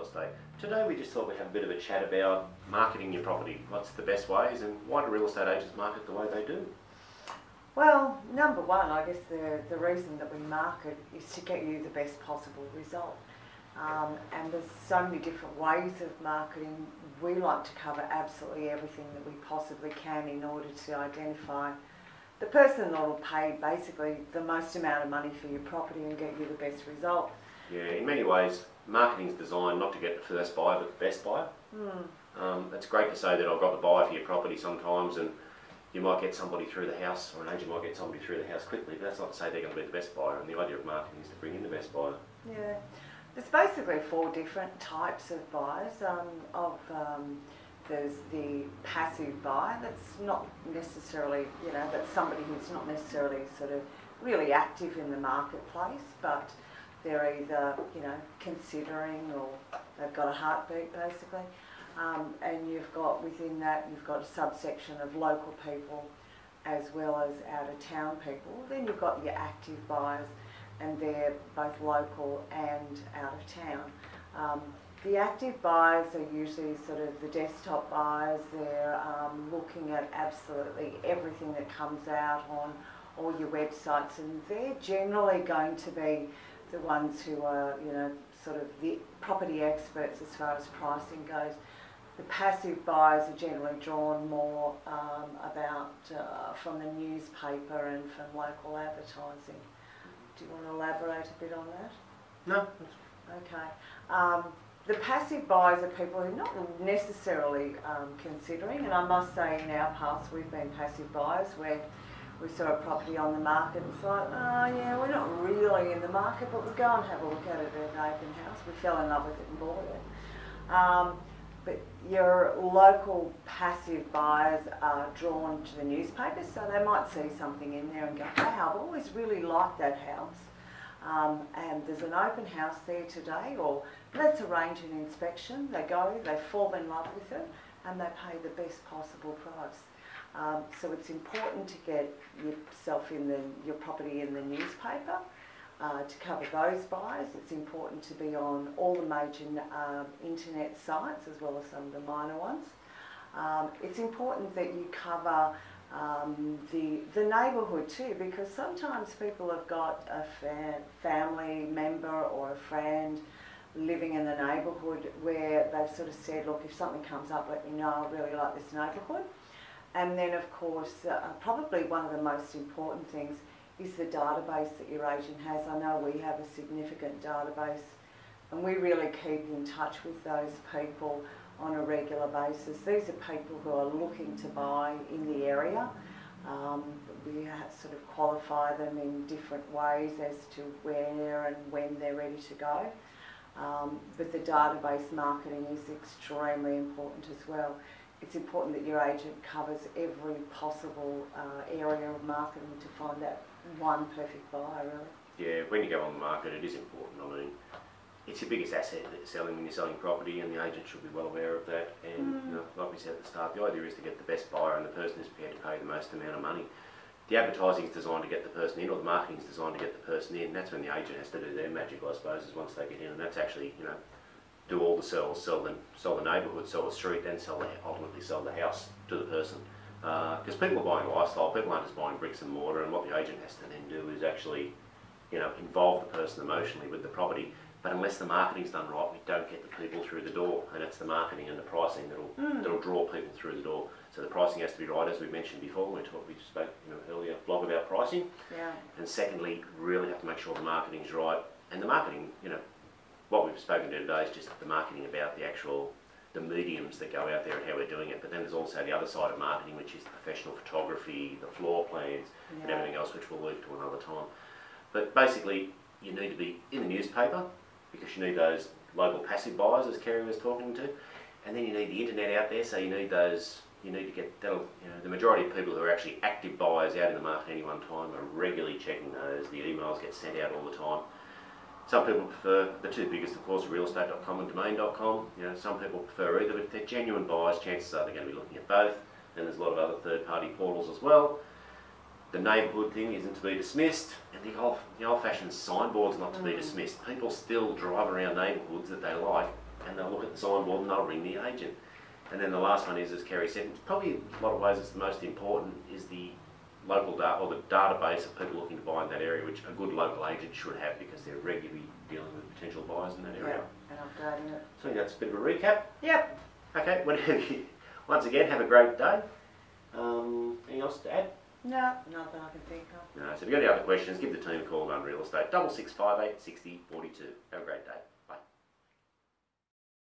estate. Today we just thought we'd have a bit of a chat about marketing your property. What's the best ways and why do real estate agents market the way they do? Well, number one, I guess the reason that we market is to get you the best possible result. And there's so many different ways of marketing. We like to cover absolutely everything that we possibly can in order to identify the person that will pay basically the most amount of money for your property and get you the best result. Yeah, in many ways, marketing is designed not to get the first buyer, but the best buyer. It's great to say that I've got the buyer for your property sometimes, and you might get somebody through the house, or an agent might get somebody through the house quickly, but that's not to say they're going to be the best buyer, and the idea of marketing is to bring in the best buyer. Yeah, there's basically 4 different types of buyers. There's the passive buyer, that's not necessarily, that's somebody who's not necessarily sort of really active in the marketplace, but they're either, considering or they've got a heartbeat basically. And you've got, within that, you've got a subsection of local people as well as out of town people. Then you've got your active buyers, and they're both local and out of town. The active buyers are usually sort of the desktop buyers. They're looking at absolutely everything that comes out on all your websites, and they're generally going to be the ones who are, sort of the property experts as far as pricing goes. The passive buyers are generally drawn more from the newspaper and from local advertising. Do you want to elaborate a bit on that? No. Okay. The passive buyers are people who are not necessarily considering, and I must say in our past we've been passive buyers where we saw a property on the market and thought, oh yeah, we're not really in the market, but we'll go and have a look at it at an open house. We fell in love with it and bought it. But your local passive buyers are drawn to the newspapers, so they might see something in there and go, wow, I've always really liked that house. And there's an open house there today, or let's arrange an inspection. They go, they fall in love with it, and they pay the best possible price. So it's important to get yourself your property in the newspaper to cover those buyers. It's important to be on all the major internet sites as well as some of the minor ones. It's important that you cover the neighbourhood too, because sometimes people have got a family member or a friend living in the neighbourhood where they've sort of said, look, if something comes up, let me know, I really like this neighbourhood. And then of course, probably one of the most important things is the database that your agent has. I know we have a significant database, and we really keep in touch with those people on a regular basis. These are people who are looking to buy in the area. We sort of qualify them in different ways as to where and when they're ready to go. But the database marketing is extremely important as well. It's important that your agent covers every possible area of marketing to find that one perfect buyer, really. Yeah, when you go on the market, it is important. I mean, it's your biggest asset that you're selling when you're selling property, and the agent should be well aware of that. And like we said at the start, the idea is to get the best buyer, and the person is prepared to pay the most amount of money. The advertising is designed to get the person in, or the marketing is designed to get the person in. That's when the agent has to do their magic, I suppose, is once they get in, and that's actually, do all the sales, sell the neighbourhood, sell the street, then ultimately sell the house to the person. Because people are buying lifestyle, people aren't just buying bricks and mortar, and what the agent has to then do is actually, involve the person emotionally with the property. But unless the marketing's done right, we don't get the people through the door, and it's the marketing and the pricing that'll draw people through the door. So the pricing has to be right, as we mentioned before. We spoke earlier blog about pricing. Yeah. And secondly, really have to make sure the marketing's right, and the marketing, what we've spoken to today is just the marketing about the mediums that go out there and how we're doing it. But then there's also the other side of marketing, which is the professional photography, the floor plans, and everything else, which we'll leave to another time. But basically, you need to be in the newspaper because you need those local passive buyers, as Kerry was talking to, and then you need the internet out there. So you need to get the majority of people who are actually active buyers out in the market at any one time are regularly checking those. The emails get sent out all the time. Some people prefer, the two biggest of course, realestate.com and domain.com. Some people prefer either, but if they're genuine buyers, chances are they're going to be looking at both. And there's a lot of other third-party portals as well. The neighbourhood thing isn't to be dismissed, and the old-fashioned signboard's not to be dismissed. People still drive around neighbourhoods that they like and they'll look at the signboard and they'll ring the agent. And then the last one is, as Kerry said, it's probably in a lot of ways it's the most important, is the local data, or the database of people looking to buy in that area, which a good local agent should have because they're regularly dealing with potential buyers in that area. Yeah, and updating it. So I think that's a bit of a recap. Yep. Okay, once again, have a great day. Anything else to add? No, nothing I can think of. No, so if you've got any other questions, give the team a call on real estate, 6658 60 42. Have a great day.